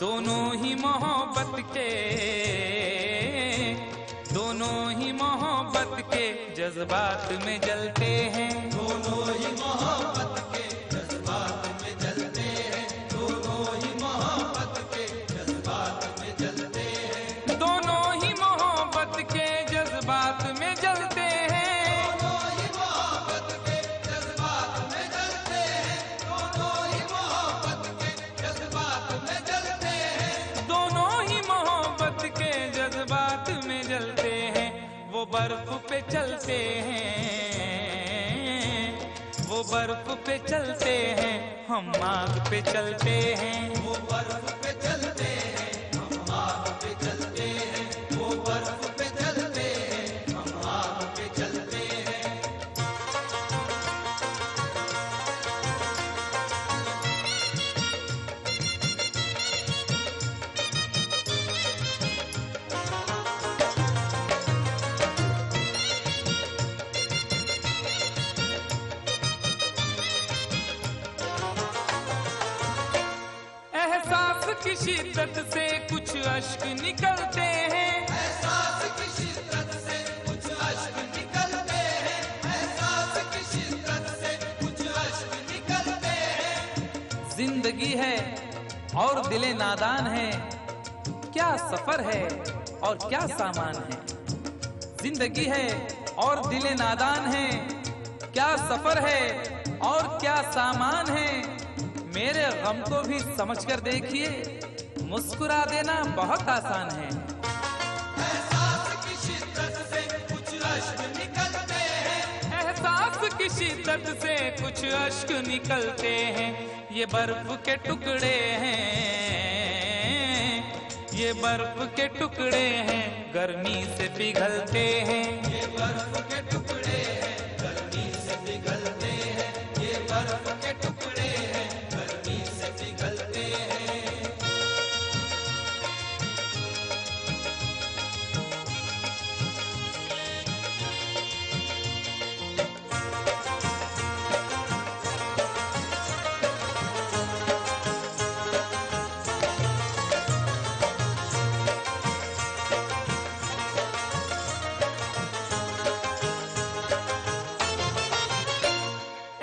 दोनों ही मोहब्बत के जज्बात में जलते हैं। दोनों ही मोहब्बत के जज्बात में जलते हैं। दोनों ही मोहब्बत के जज्बात में जलते हैं। दोनों ही मोहब्बत के जज्बात में जलते हैं। दोनों ही मोहब्बत के जज्बात में जलते हैं। दोनों ही मोहब्बत के जज्बात में जलते हैं। दोनों ही मोहब्बत के जज्बात में जलते हैं। वो बर्फ पे चलते हैं, वो बर्फ पे चलते हैं, हम आग पे चलते हैं। वो बर्फ पे चलते हैं, हम आग पे चलते हैं। वो बर्फ पे चलते हैं, हम आग पे चलते हैं। एहसास की शिद्दत से कुछ अश्क निकलते हैं। एहसास की शिद्दत से कुछ अश्क निकलते हैं। एहसास की शिद्दत से कुछ अश्क निकलते हैं। जिंदगी है और दिले नादान है, क्या सफर है और क्या सामान है। जिंदगी है और दिले नादान है, क्या सफर है और क्या सामान है। मेरे गम को भी समझकर देखिए, मुस्कुरा देना बहुत आसान है। एहसास की शिद्दत से कुछ अश्क निकलते हैं। एहसास की शिद्दत से कुछ अश्क निकलते हैं। ये बर्फ के टुकड़े हैं, ये बर्फ के टुकड़े हैं, गर्मी से पिघलते हैं। ये बर्फ के टुकड़े हैं, गर्मी से पिघलते हैं। ये बर्फ के टुकड़े हैं, गर्मी से पिघलते हैं।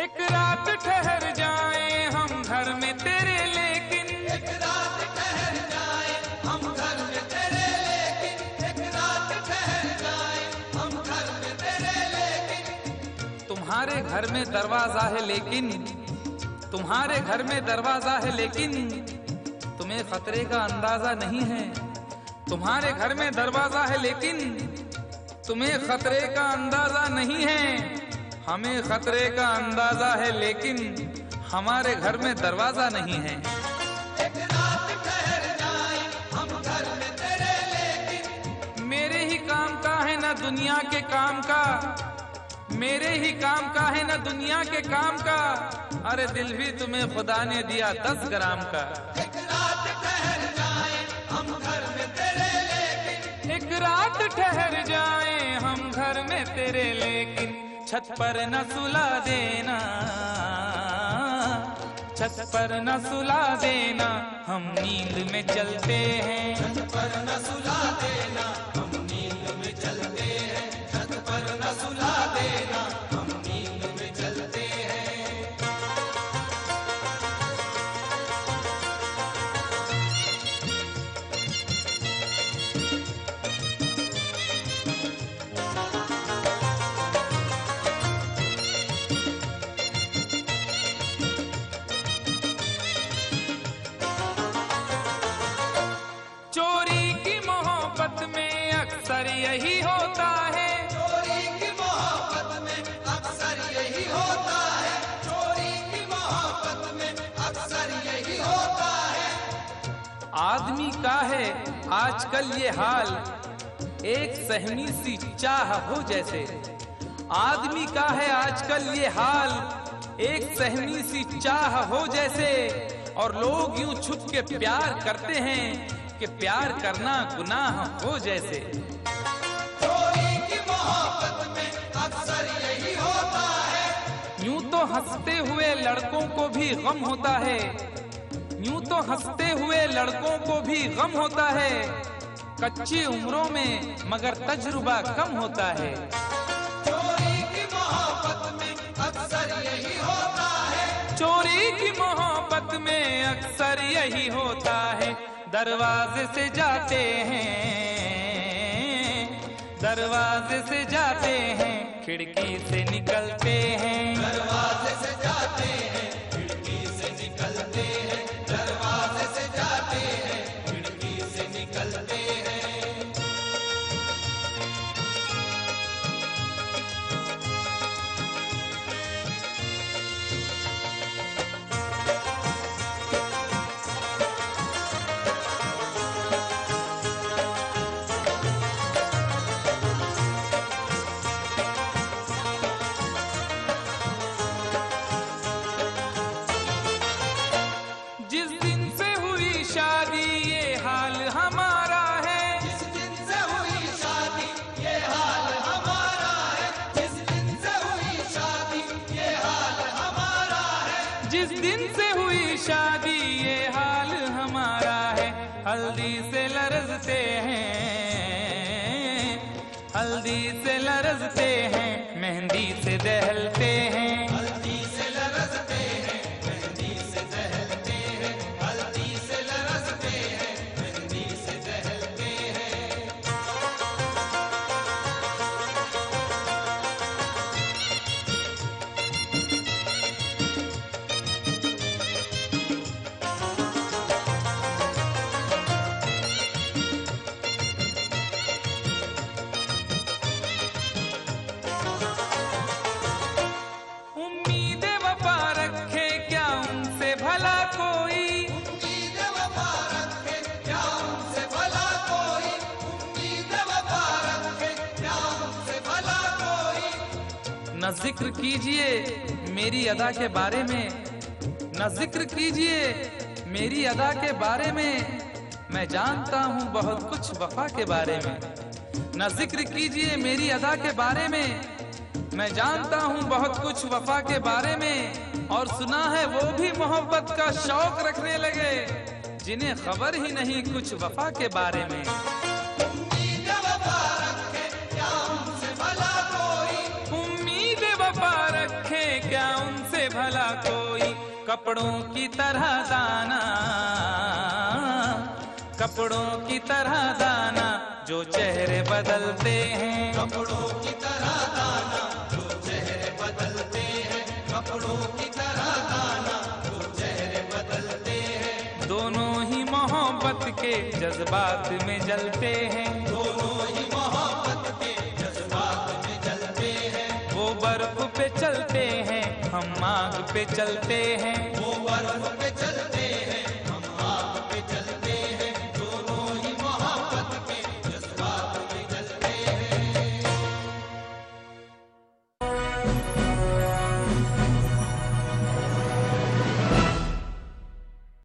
एक रात ठहर जाए हम घर में तेरे, लेकिन एक रात ठहर जाए हम घर में तेरे, लेकिन एक रात ठहर जाए हम घर में तेरे, लेकिन तुम्हारे घर में दरवाजा है, लेकिन तुम्हारे घर में दरवाजा है, लेकिन तुम्हें खतरे का अंदाजा नहीं है। तुम्हारे घर में दरवाजा है, लेकिन तुम्हें खतरे का अंदाजा नहीं है। हमें खतरे का अंदाजा है, लेकिन हमारे घर में दरवाजा नहीं है। एक रात ठहर जाए हम घर में तेरे, लेकिन मेरे ही काम का है ना दुनिया के काम का, मेरे ही काम का है ना दुनिया के काम का। अरे दिल भी तुम्हें खुदा ने दिया 10 ग्राम का। एक रात ठहर जाए हम घर में तेरे, लेकिन एक रात ठहर जाए हम घर में तेरे, लेकिन छत पर न सुला देना, छत पर न सुला देना, हम नींद में चलते हैं। छत पर न सुला देना, हम नींद में चलते हैं। छत पर न सुला देना, हम नींद में चलते हैं। चोरी की मोहब्बत में अक्सर यही होता है। चोरी की मोहब्बत में अक्सर यही होता है। चोरी की मोहब्बत में अक्सर यही होता है। आदमी का है आजकल ये हाल, एक सहमी सी चाह हो जैसे। आदमी का है आजकल ये हाल, एक सहमी सी चाह हो जैसे। और लोग यूं छुप के प्यार करते हैं कि प्यार करना गुनाह हो जैसे। चोरी की मोहब्बत में अक्सर यही होता है। यूं तो हंसते हुए लड़कों को भी गम होता है, यूं तो हंसते हुए लड़कों को भी गम होता है, कच्ची उम्रों में मगर तजुर्बा कम होता है। चोरी की मोहब्बत में अक्सर यही होता है, चोरी की मोहब्बत में अक्सर यही होता है। दरवाजे से जाते हैं, दरवाजे से जाते हैं, खिड़की से निकलते हैं। दरवाजे से जाते हैं, खिड़की से निकलते हैं, दरवाजे से जाते हैं, खिड़की से निकलते हैं। जिस दिन से हुई शादी ये हाल हमारा है, जिस दिन से हुई शादी ये हाल हमारा है, जिस दिन से हुई शादी ये हाल हमारा है, जिस दिन से हुई शादी ये हाल हमारा है। हल्दी से लरजते हैं, हल्दी से लरजते हैं, मेहंदी से दहलते हैं। हल्दी से लरजते हैं, मेहंदी से दहलते हैं, हल्दी से लरजते हैं, मेहंदी से दहलते हैं। उम्मीद वफा रखे क्या उनसे भला कोई, उम्मीद वफा रखे क्या उनसे भला कोई, उम्मीद वफा रखे क्या उनसे भला कोई। न जिक्र कीजिए मेरी अदा के बारे में, न जिक्र कीजिए मेरी अदा के बारे में, मैं जानता हूँ बहुत कुछ वफा के बारे में। न जिक्र कीजिए मेरी अदा के बारे में, मैं जानता हूँ बहुत कुछ वफा के बारे में। और सुना है वो भी मोहब्बत का शौक रखने लगे, जिन्हें खबर ही नहीं कुछ वफा के बारे में। उम्मीद वफा रखे क्या उनसे भला कोई, उम्मीद वफा रखे क्या उनसे भला कोई। कपड़ों की तरह दाना, कपड़ों की तरह दाना, जो चेहरे बदलते हैं। कपड़ों की तरह दाना जो चेहरे बदलते हैं, कपड़ों की तरह दाना जो चेहरे बदलते हैं। दोनों ही मोहब्बत के जज्बात में जलते हैं, दोनों ही मोहब्बत के जज्बात में जलते हैं। वो बर्फ पे चलते हैं, हम आग पे चलते हैं। वो बर्फ पे चलते